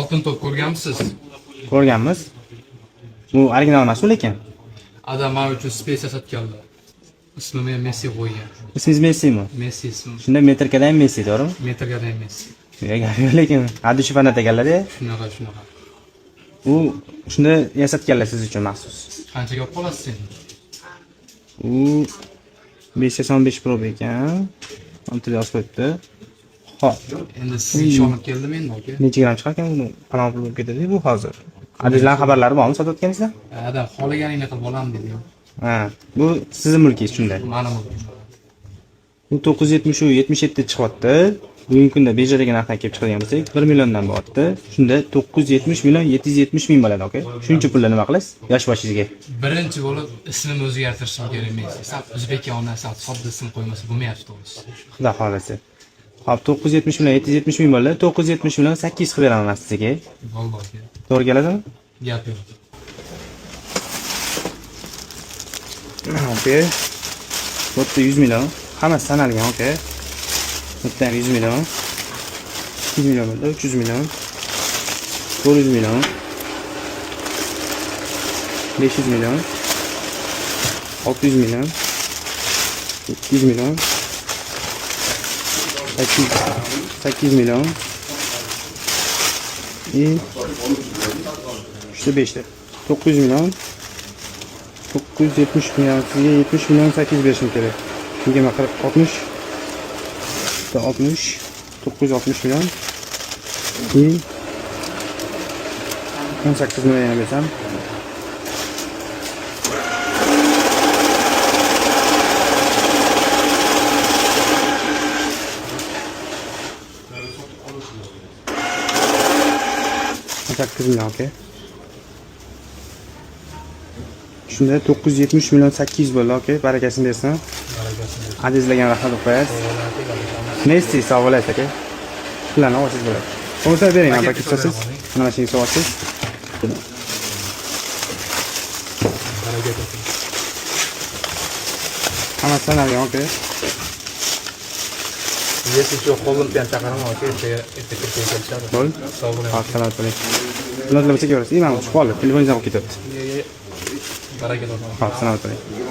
oltin to'p ko'rganmisiz? Ko'rganmiz. Bu original emas lekin. Adam men uchun spesial sotganlar. Ismimni ham Messi qo'ygan. Ismingiz Messimi? Messi ismi. Shunda metrkada ham Messi, to'g'rimi? Metrga ham Messi. Lekin haddi fanat ekanlar-da. Shunaqa. U shunda yasatganlar siz uchun maxsus. Qanchaga olib qolasiz sen? U 515 Pro ekan. Antil yozib qo'yibdi. Xo'p. Endi sizga ishonib keldim endi aka. Necha gram chiqar ekan uni qanot bo'lib ketadi bu hozir. Adizlar xabarlari bormi sotayotganingizda? Adam xohlaganingni qilib olaman dedi. Ha, bu sizning mulkingiz shunday. Ma'lum bo'ldi. Bu 970 77 chiqyapti. Bugungi kunda birjadagi narxdan kelib chiqadigan bo'lsak 1 milliondan bo'lyapti. Shunda 970 million 770 ming bo'ladi, aka. Shuncha pulni nima qilasiz? Yosh boshingizga. Birinchi bo'lib ismimni o'zgartirishim kerak Messi. Sal o'zbekona, sal sodda ism qo'ymasa bo'lmayapti to'g'risi. Xudo xolasa. Hop, 970 million 770 ming bo'ladi. 970 million 800 qilib beraman sizga. Vallohi. To'g'ri keladimi? Gap yo'q. Okey. Bu 100 million. Hammasi sanalgan, okey. Bu 100 million. 200 million bo'ldi, 300 million. 400 million. 500 million. 600 million. 700 million. 800 million. İşte 5'te. 900 milyon. 970 milyon. Sizge 70 milyon 800 verişim gerek. Şimdi bakar 60. 60. 960 milyon. 18 milyon yana versem. Sakkiz milyon, okey. Shunda 970 milyon 800 bo'ldi, okey. Barakasini bersin. Adizlagan rahmat o'qiysiz. Messi sog' bo'lasiz, okey. Pullarni olasiz bo'ladi. Bo'lsa bering, albatta siz. Mana shunga sog'asiz. Hammasi sanalgan, okey. Если что, qo'lim bilan chaqiraman, okey. Ertaga kelishadi. Bo'l. Sog' bo'ling. Assalomu alaykum. Nima qilib ketasiz? Mana shu qoldi. Telefoningizdan olib ketyapti. Baraka toping. Assalomu alaykum.